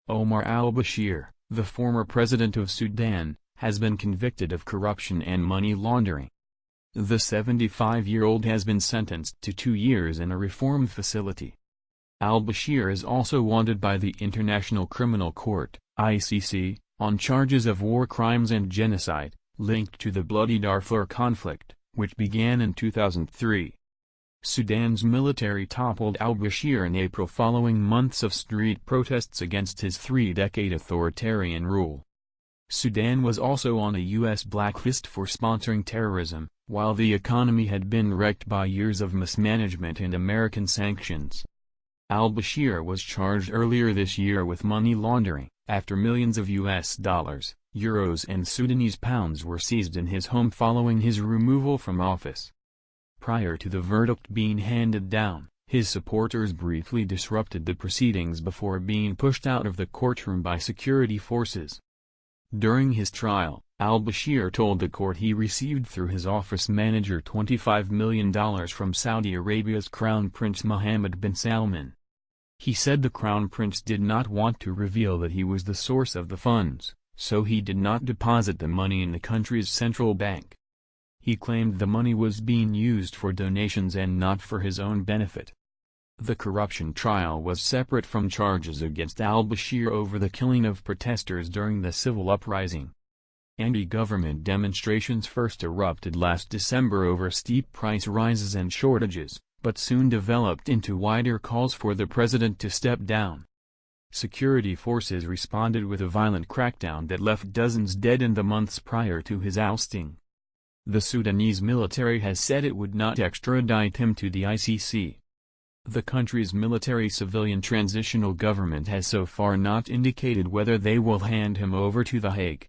Omar al Bashir, the former president of Sudan, has been convicted of corruption and money laundering. The 75-year-old has been sentenced to 2 years in a reform facility. Al-Bashir is also wanted by the International Criminal Court (ICC), on charges of war crimes and genocide, linked to the bloody Darfur conflict, which began in 2003. Sudan's military toppled al-Bashir in April following months of street protests against his 3-decade authoritarian rule. Sudan was also on a U.S. blacklist for sponsoring terrorism, while the economy had been wrecked by years of mismanagement and American sanctions. Al-Bashir was charged earlier this year with money laundering, after millions of U.S. dollars, euros and Sudanese pounds were seized in his home following his removal from office. Prior to the verdict being handed down, his supporters briefly disrupted the proceedings before being pushed out of the courtroom by security forces. During his trial, al-Bashir told the court he received through his office manager $25 million from Saudi Arabia's Crown Prince Mohammed bin Salman. He said the Crown Prince did not want to reveal that he was the source of the funds, so he did not deposit the money in the country's central bank. He claimed the money was being used for donations and not for his own benefit. The corruption trial was separate from charges against al-Bashir over the killing of protesters during the civil uprising. Anti-government demonstrations first erupted last December over steep price rises and shortages, but soon developed into wider calls for the president to step down. Security forces responded with a violent crackdown that left dozens dead in the months prior to his ousting. The Sudanese military has said it would not extradite him to the ICC. The country's military-civilian transitional government has so far not indicated whether they will hand him over to The Hague.